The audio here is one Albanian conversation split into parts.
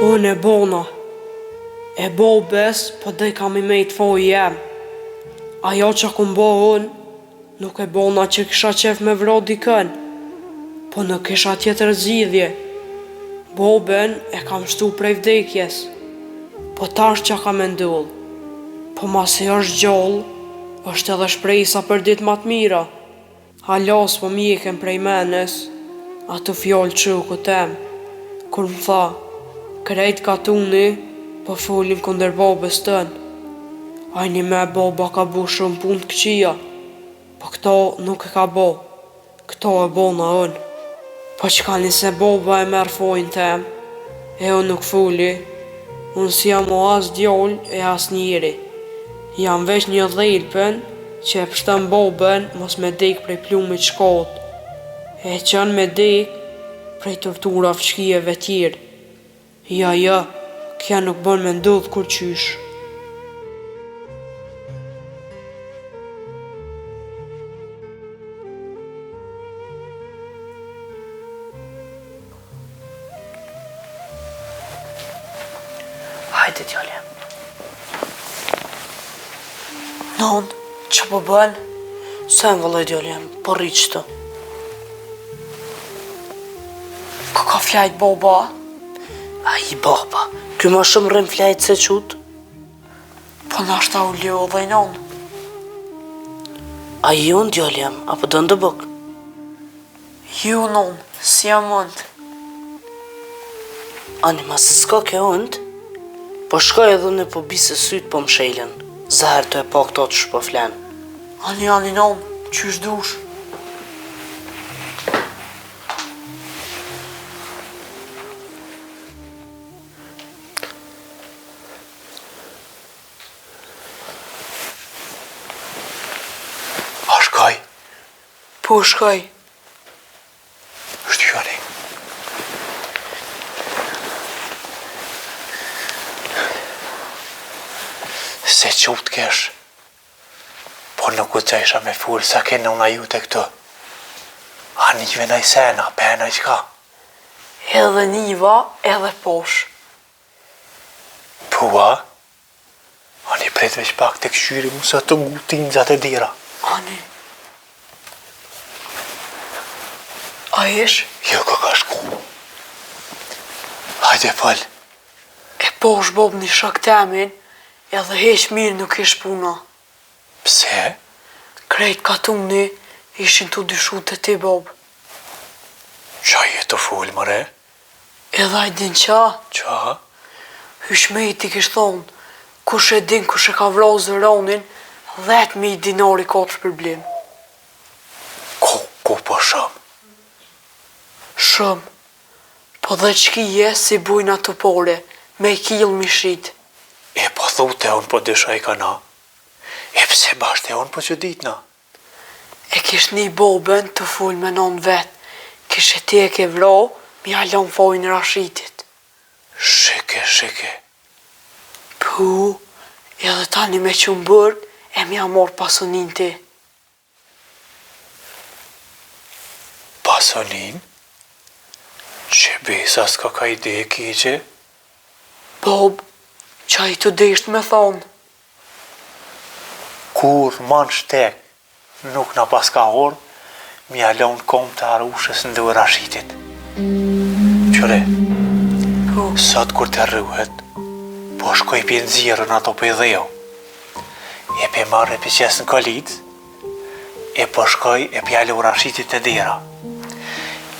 Unë e bona, e bobes, po dhe kam i mejt foj jem. Ajo që kum bo unë, nuk e bona që kisha qef me vro dikën, po nuk kisha tjetër zgjidhje. Boben e kam shtu prej vdekjes, po tash që ka me ndull. Po masi është gjoll, është edhe shprejsa për dit ma t'mira. Halas po mjeken prej menes, ato fjollë quku tem, kur më tha, krejt katuni, po folin kunder babes tën. Ajni me baba ka bu shumë pun të këqia, po këto nuk e ka bo, këto e bona unë. Po qka nise baba e merë fojnë tem, e unë nuk foli, unë si jam o as djoll e as njeri. Jam veç një dhejlpen që e pështën babën mos me dek prej plumit shkot, e qën me dek prej tortura fshkijeve tjirë. Ja, kja nuk bën me ndodh kur qysh. Hajde djale. Non, që po bën? Se më vëllaj djale, po rri qëtë. Ka flajt baba? A i baba, kjo ma shumë rrim flajt se qut? Po nashta u ljo dhe i non. A i unë djale jam, apo do ndë bëk? Ju non, si jam mund. Ani ma se s'ka ke und? Po shkoj edhe në po bisë syt po mshelën. Zahër të e pa këto të shpo flen. Ani non, qysh dush? A shkoj? Po shkoj. Shtyjani. Se qut kesh, po nuk u cejsha me full sa kena una ju të këtu. A njëve nëj sena, pena i qka? Edhe niva, edhe posh. Pua? Ani pret veç pak të këshyri mu sa të ngu tinzat e dira. Ani. A ish? Jo ka shku. Hajde fal. E posh bob një shok temin, edhe heq mirë nuk ish puna. Pse? Krejt katuni ishin të dyshu të ti bob. Qa je të full, mëre? Edhe a i din qa? Qa? Hyshmej ti kish thonë, kush e din kush e ka vro zëronin, 10.000 dinari ka të shpërblim. Ku po shumë? Shumë. Po dhe qkije si bujna të pore, me kil mishit. E po thute unë po dysha i ka na. E pse bashkë e unë po që dit na. E kish një boben të full me non vet. Kish e ti e ke vro, mi halon fojnë rashitit. Shike. Pu, edhe tani me qumë bërg, e mi amor pasonin ti. Pasonin? Që besa s'ka ka ide e keqe? Bob, qa i të desht me thonë. Kur man shtek, nuk na pas ka orë, mi alon kom të arushës në dhe rashitit. Qëre, Pu, sot kur të rruhet, po shkoj pjen zirën ato për dheo. E pe marrë e pe qesë në kolit, e po shkoj e pe alu rashitit e dira.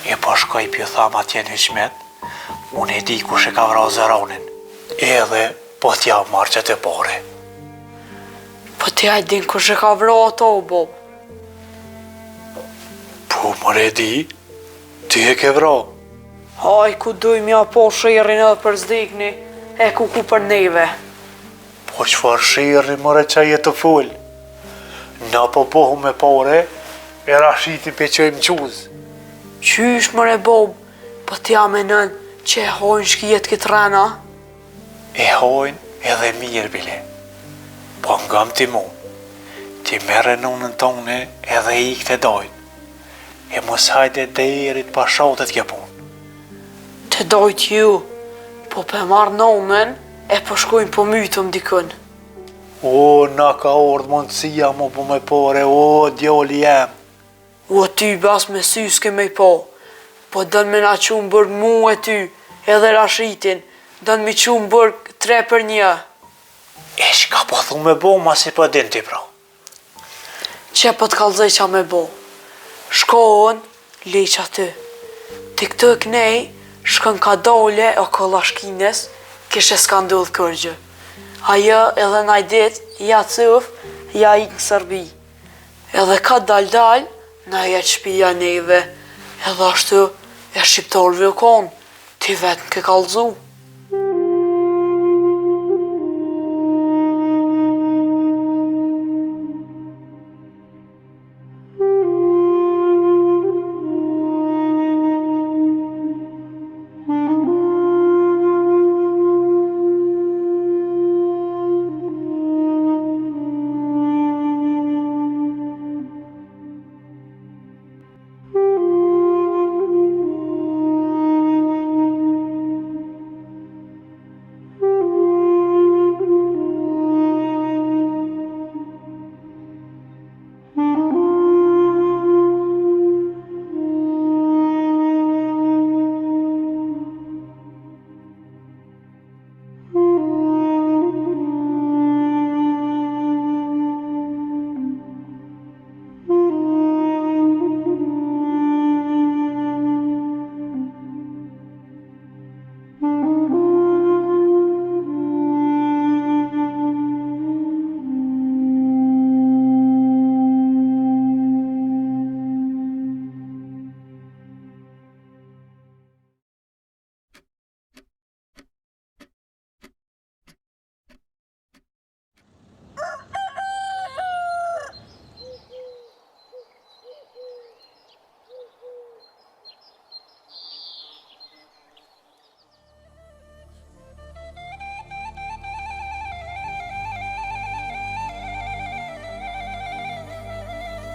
E po shkoj pjo tham atje në hëshmet, unë e di kush e ka vra zëronin, edhe po t'ja marrë që të pore. po ti a i din kush e ka vro ato, Bob. Po mëre di, ti e ke vra. Haj ku duj mja po shirin edhe për zdikni, e ku për neve. Po qëfar shirë mëre qa jetë të full. Na po pohu me pore, e rashiti pe qojmë quzë. Qysh mëre Bob, po ti a menën që e hojnë shkijet këtë rena? E hojnë edhe mirë bile. Po ngam ti mu, ti mere nunën tonë edhe i këtë dojnë. E mos hajde derit pa shotet kje punë. Të dojt ju, Po pe marrë nomen, e po shkojnë po mytëm dikën. O, na ka ordhë mundësia mu po me pore, o, djoli jem. O, ty bas me sy s'ke me po. Po dënë me na qumë bërg mu e ty, edhe Rashitin, dënë mi qumë bërg 3 për 1. E shka po thu me bo, ma si po din ti pra. Që po t'kallzej qa me bo. Shkohën, leq aty. Ti këtë knej, shkën ka dole o kollashkines, kishe s'ka ndodh kërgjë. Ajo edhe naj dit, ja cëf, ja ik në Serbi. Edhe ka dal, na ja qpija neve. Edhe ashtu, e shqiptarve u konë, ti vetë ke kallzu.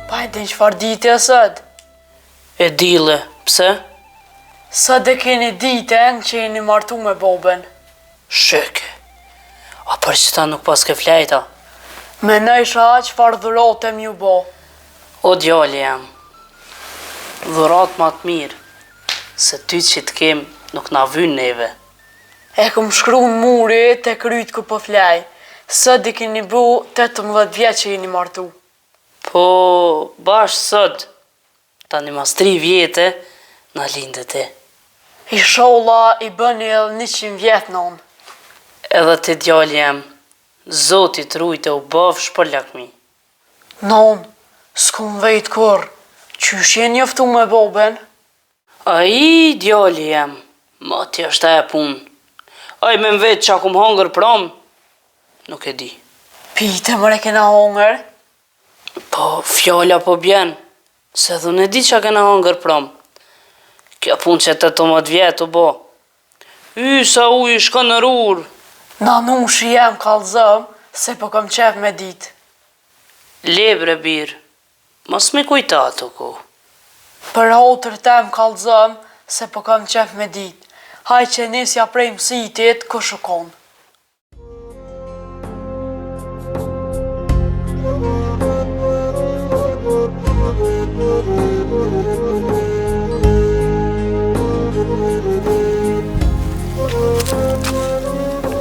Pa e din qëfar dite e sët? E dile, pse? Sët e keni ditën që jeni martu me boben. Sheke. A për që ta nuk pas ke flejta? Me nëjsha qëfar dhurotem ju bo. O djali jam, dhurat ma të mirë, se ty që të kem nuk na vynë neve. E këm shkru në muri të kryt ku po flej. Sët i keni bu 18 vjetë që jeni martu. Po, bash sot, tani mas 3 vjete, na linde ti. I sholla i bëni edhe 100 vjetë non. Edhe ti djali jam, Zotit rujte u bëfsh për lakmi. Non, s'kum vejt kur, qysh jeni njoftu me boben? A i djali jam, ma ti është e pun. A i me më vetë që akum hongër prom, nuk e di. Pite mëre kena hongër? Po, fjalla po bjen, se dhun e di që kena hongër prom. Kjo pun që 18 vjetë u bo. Sa uj shka në rur. Na nushi jem kallzëm, se po kom qef me dit. Lebre birë, mos me kujta të ku. Për hotër tem kallzëm, se po kom qef me dit. Haj që nisja prej mësitit, ku shukon.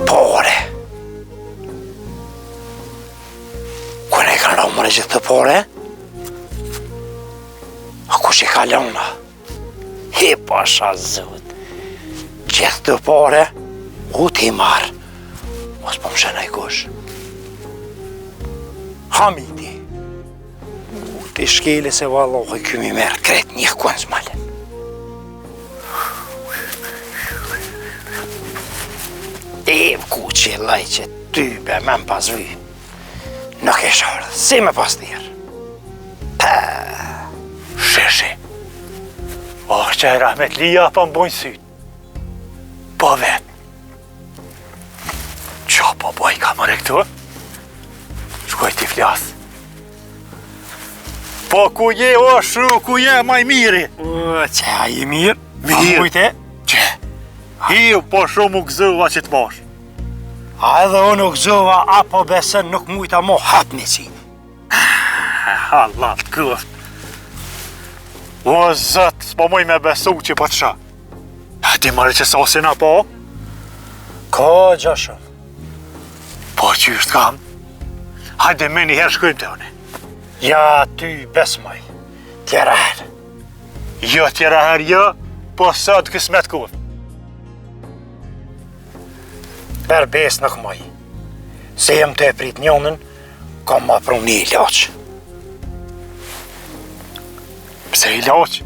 Pore. Kune i kanë rëmëre gjithë të pore? A kush i ka lëna? He pasha zot. Gjithë të pore, u ti marë. Mos po më shënaj kush. Hamidi. U ti shkele se vallohi këmi merë kret një kënë zmalen. E ku që e laj që ty be me më pas vy. Nuk e shardë, si me pas tjerë. Sheshi. Oh, që e Rahmet Lija pa më bojnë sytë. Po vetë. Qa po boj ka mëre këtu? Shkoj t'i flasë. Po ku je, o shru, ku je, maj miri? O, që a i mirë? Mirë. Që? Hiu, po shumë u gëzuva që të bosh. A edhe unë u gëzova, apo besën nuk mujta mo hapë një qinë. Hallat këft. O zët, s'po muj me besu që po të shë. Ti marrë që sosin apo? Ka gjashëm. Po që është kam? Hajde me një herë shkojmë të une. Ja, ty besmaj. Tjera herë. Jo, tjera herë jo, po sot kësmet kuft. Per bes nuk maj. Se jem të e prit njonën, kam ma pru një ilaqë. Pse ilaq?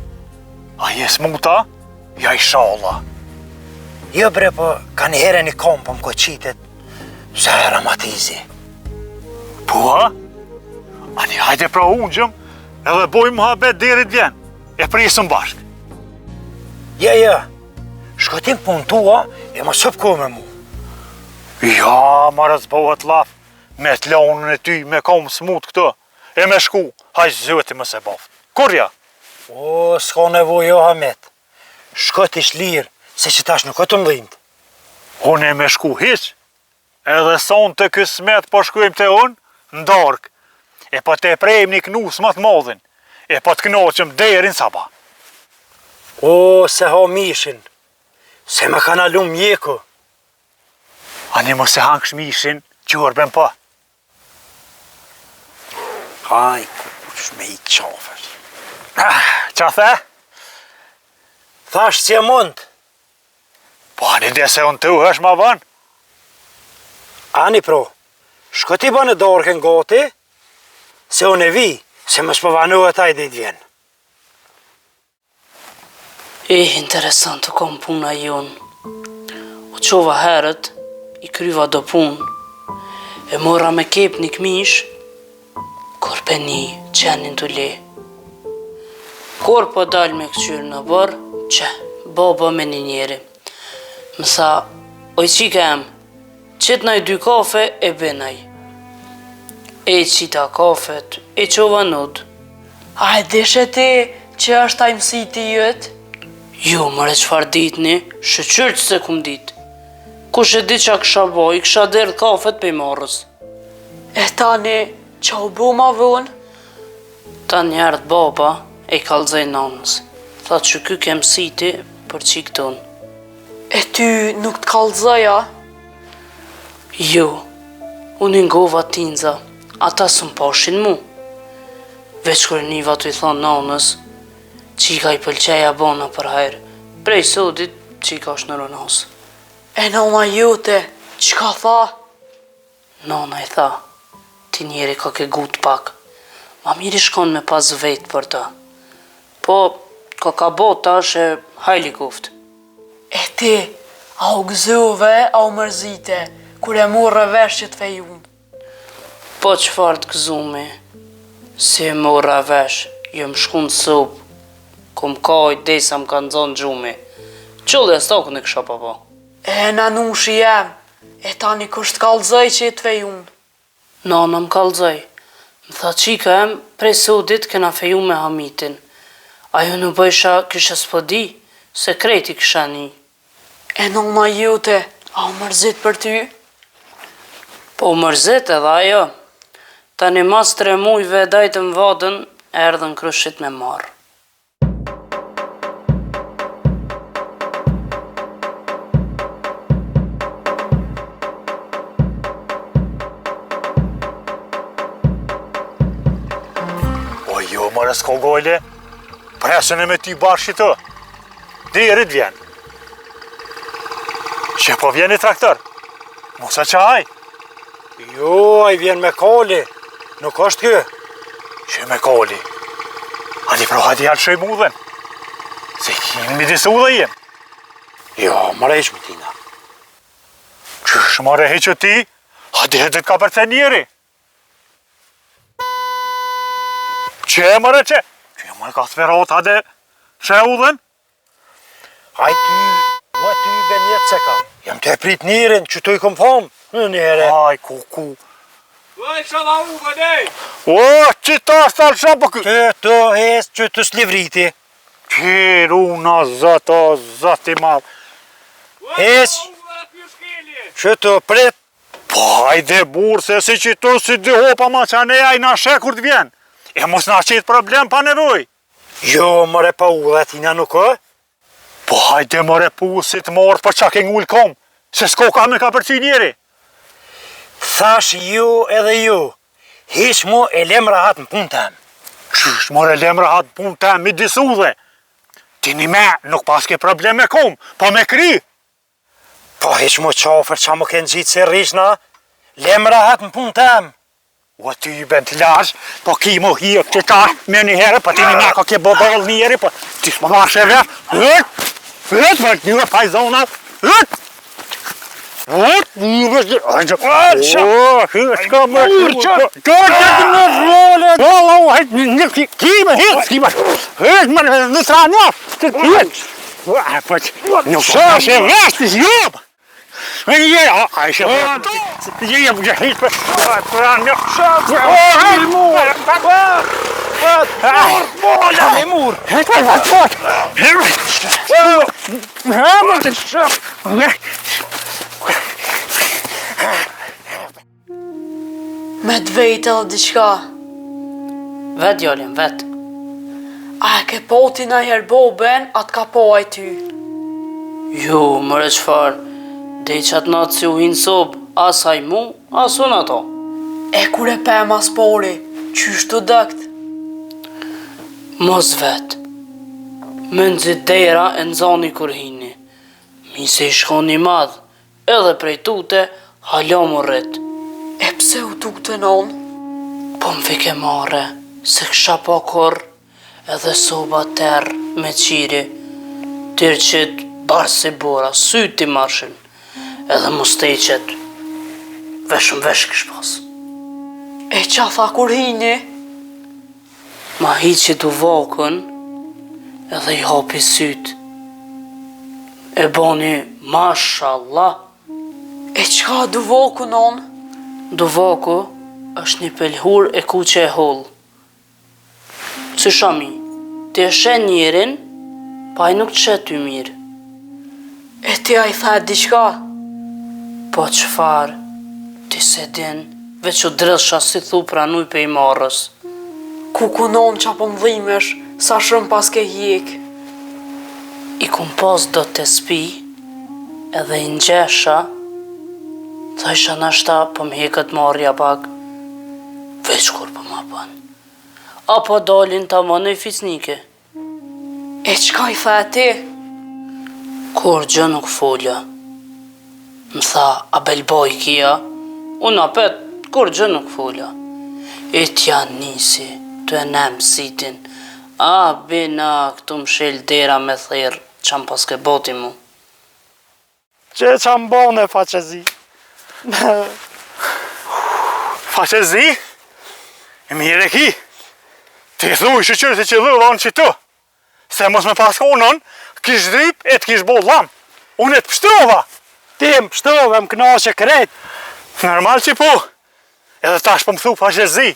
A jes muta? Ja i shalla. Jo bre, po ka një herë një kompëm ko qitet, se e ramatizi. Po ha? Ani hajde pra ungjëm, edhe bojmë muhabet derit vjen. E prisëm bashk. Ja, shkotim pun tua, e ma sëp ko me mu. Ja, ma rëzbohet laf, me t'lonën e ty, me kom smut këto, e me shku, haj zëti më se boft. Kurja? O, s'ka nevoj jo Hamet. Shkot ish lirë, se që tash nuk o të mdhimët. Unë e me shku hiq, edhe son të kësmet po shkujmë të unë, në dark, e po të prejmë një knus më të modhin, e po të knoqëm derin saba. O, se ha mishin, se me ka nalu mjeku. Ani mos e hangsh mishin, qërben po. Haj, kush me i qafër. Qa the? Thash që e mund, Po ani dhe se unë të u është ma van? ani pro, shko ti ba në dorken gati, se unë e vi, se më s'pëvanohet a i dit vjen. Interesant të kom puna jonë. U qova herët, i kryva do punë, e mora me kep një këmish, kur pe një qenin të le. Kur po dal me këqyrë në bërë, që baba me një njeri. Më tha, oj qika em, qëtë naj 2 kafe e benaj. E qita kafet, e qova nud. A e deshe ti që është taj mësiti jëtë? Jo, mëre qfar ditni, shëqyrë që se kum dit. Kush e di qa kësha bo, i kësha derdh kafet pe i marrës. E tani, që u bu ma vonë? Ta njerët baba e i kalzaj nanës. Tha që ky kem siti për qik tonë. E ty nuk të kalëzëja? Jo, unë ngova tinza, ata sëm pashin mu. Veç kër niva të i thonë nanës, qika i pëlqeja bona për hajrë, prej sotit qika është në rënasë. E nona jute, qka tha? Nana i tha, ti njeri ka ke gut pak, ma miri shkon me pas vetë për ta. Po, ka bota është e hajli kuft. E ti, a u gëzuve, a u mërzite, kur e morë vesh që të fejun? Po qëfar të gëzume, si e mora vesh, jëm shku në sopë, kum kajt desa më kanë zonë gjume. Qullë e stokën e kësha papa. E nanushi jem, e tani kush të kalëzëj që i të fejun? Nana më kalëzaj. Më tha qika em, prej sotit kena feju me Hamitin. Ajo në bëjsha kësha s'po di, se kreti kësha një. E nona jute, a u mërzit për ty? Po mërzit edhe ajo. Tani mas 3 mujve dajtëm vadën, erdhën kryshit me marë. O jo, mërë s'ko gojle, presën e me ty bashkë të, derit vjen. Që po vjen i traktor, mosa qaj, Jo, a i vjen me kali, nuk është kjo. që me koli. Adi pro hadi halë shoj mudhen, se kimi mi disu dhe jem. Jo, më rejsh me tina. Që shmare heqë ti, hadi hedet ka për të njeri. Që e mërë që? Që e mërë ka thverot hade që e udhen? Haj ty, ua ty benjet se ka. Jam të e prit njërin që tu i kom famë, në njëre. Aj, ku. O, që ta stalë shumë për këtë? Që të hes që të slivriti. Qëruna, zët i madhë. Heq! Shëto, prit! Po hajde burë, se si që tu si dy hopa ma që aneja i na shek kur të vjen. E mos na qitë problem pa nevoj. Jo, more pa u dhe tina nuk o? Po hajde more pu si të morë për qa ke ngull kom, se s'ko ka me ka përcy njeri. Thash ju edhe ju, hiq mu e lem rahat në punë tem. Qysh more lem rahat punë tem mi disu dhe. Ti një me nuk pas ke problem me kom, po me kry. Po hiq mu qafër qa mu kënë gjitë se rishna, lem rahat në punë tem. O ty i ben të lash, po ki mu hië të ka me një herë, po ti një me ka ke bobel njeri, po ti s'mo marrë vesh, hët, më një paj zonat, hët, një vesh, shka më në rolet, kime, hët, më në stranjaf, nuk shë vesh të zjobë. Men je, ai się je gdzieś prawie. Mur. Me të vejtë edhe diqka. Vet Jolin, vet. A e ke poti na herë boben, atë ka po aj ty. Jo, mëre qfarë. Dhe i qatë natë si u hinë sobë, asaj mu, asun ato. E kure pe mas pori, qysh të dëkt? Mos vetë. Më nëzit dera e nëzani kur hini. Mi se i shkoni madhë, edhe prej tute, halo më rrit. E pse u tukte non? Po më vike mare, se kësha po korë, edhe soba terë me qiri, tërë qëtë barë se bora, syti marshin. Edhe musteqet, veshëm vesh kësh pas. E qa tha kur hini? Ma hiqi du vakën, edhe i hapi syt. E boni, mashallah. E qka du voku non? Du vaku është një pelhur e kuqe e hollë. Si shami, ti e shen njerin, pa i nuk të shetë ty mirë. E ti a i tha diqka? Po qëfar, ti se din, veç u drësha si thu pranuj pe i marrës. Ku kunon qa po mdhimesh, sa shumë pas ke hjek. I kum pas do të spi, edhe i nxesha, thajsha nashta po m'heket marrja pak, veç kur po ma ban. Apo dalin ta më në fisnike. E qka i tha ti? Kur gjë nuk folja. Më tha, a belboj kia? Unë apet, kur gjë nuk folja. E t'ja nisi, të e nem sitin. A, bina, këtu më shel dera me thirë, qam paske boti mu. Që qam bone, faqezi? Faqezi? E mire ki? Ti thuj shqyqyrë si që dhullon që tu. Se mos me paska unën, kish drip e t'kish bo lam. Unë e t'pështrova. Ti më pështove, më knaqe krejt. Normal që po. Edhe tash po më thu faqezi.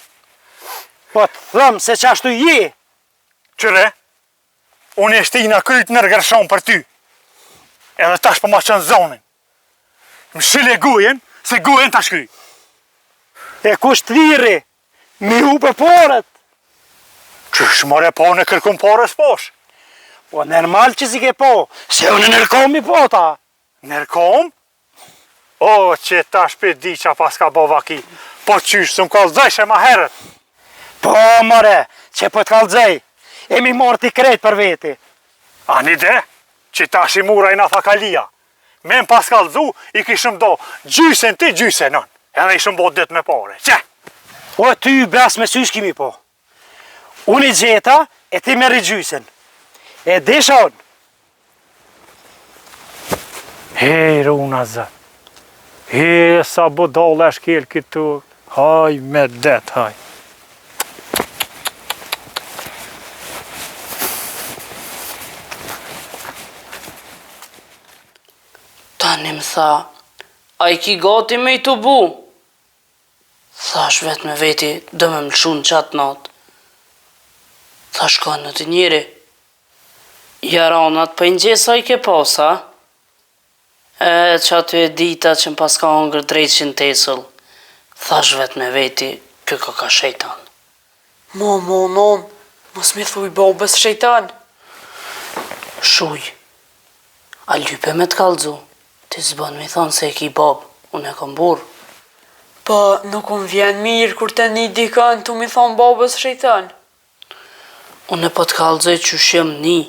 Po të thëmë se qashtu je. Qëre, unë e shtina kryt në rgërshon për ty. Edhe tash po ma qënë zonin. Më shile gujen, se gujen tash kry. E kush të liri, mi hu për poret. Qysh more po në kërkum porës posh? Po normal që si ke po, se unë nërkom i pota. Nërkom? O, që tash për di qa pas ka bo vaki. Po qysh, së më kalzejshe ma herët. Po, more, që po të kalzej, e mi marrë ti krejt për veti. A një de, që tash i mura i na fakalia. Me më pas kalzu, i kishëm do gjysen ti, gjysen nën. Edhe ishëm bo dit me pare, që? O, ty bes me sysh kimi po. Unë i gjeta, e ti me rigjysen. E disha unë. Hej, runa zët. Hej, sa budall e shkel këtu. Haj, me det, haj. Tani më tha, a i ki gati me i të bu? Thash vetë me veti, do me më lëshu në qatë natë. Thash ka në të njeri. Jaranat për njësa i ke pasa? Që aty e dita që më pas ka hongër drejt që në tesëll, thash vetë me veti, kjo ka shejtan. Non, mos mi thuj babës shejtan. Shuj, a lype me t'kallzu, ti s'bën mi thonë se e ki babë, unë e kom burë. Po, nuk unë vjen mirë kur të një dikën të mi thonë babës shejtan. Unë e po t'kallzoj që shem një,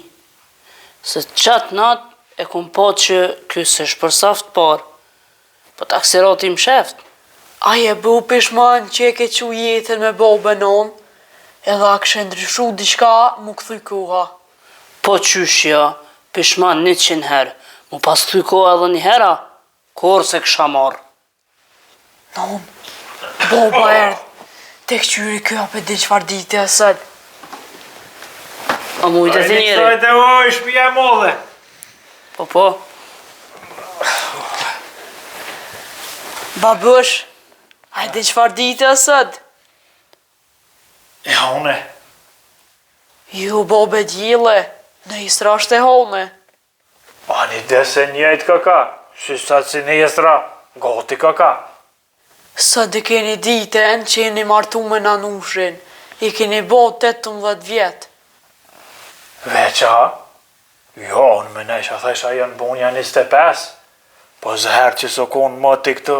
se qatë natë e kum po që kjo se shpërsaft parë, po t'aksirati më sheft. Aje bu pishman që e ke që jetën me babën onë, edhe a kështë ndryshu diçka mu këthuj koha. Po qyshja, pishman 100 herë, mu pas t'uj koha edhe një hera, korë se kësha marë. Non, baba erdhë, te këqyri kjo apë di qfar dite e sëllë. A mujtë e të njeri? Sojtë oj, shpija modhe. Po. Babush, a di qfar dite e sëllë? Ja, une. Ju babe gjile, në isra është e hone. Ani dese njejt kaka, si sa si në jesra, goti kaka. Së dhe keni ditën që jeni martu me nanushin, i keni bo 18 vjetë. Veqa? Jo, unë me nesha thesha janë bunja 25, po zëherë që so konë më të këtë,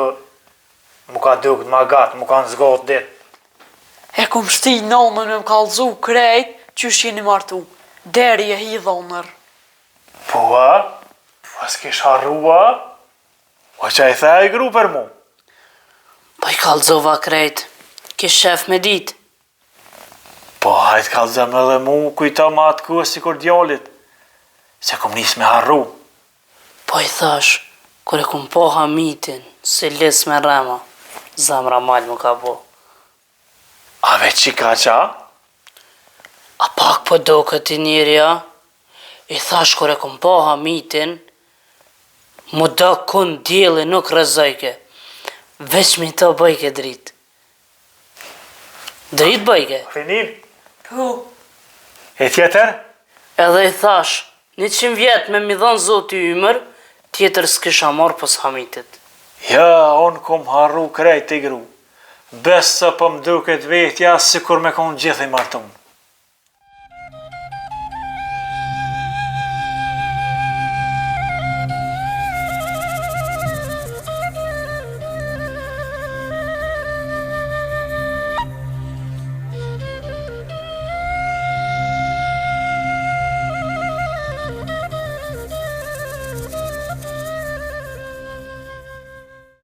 mu ka dukt ma gatë, mu kanë zgot dit. E kum shti nonën me më kalzu krejt që jeni martu, deri e hidhonër. Po, pas kish harrua, o që i the e gru për mu. Po i kallzova krejt, kish shef me ditë. Po, hajt kalzëm edhe mu, kujta ma atë kuës si kur djallit, se kum nis me harru. Po i thash, kur e kum po hamitin, se les me rema, zamra mal më ka bo. A veç që ka qa? A pak po do këti njerja, i thash kur e kum po hamitin, mu do kun djeli nuk rëzojke, veç mi të bëjke dritë. Dritë bëjke. Finin? Po, E tjetër? Edhe i thash, 100 vjetë me mi dhonë zoti ymër, tjetër s'kisha marrë pës hamitit. Ja, unë kum harru krejt i gru. Besë sa po më duket vetja si kur me konë gjithi martun.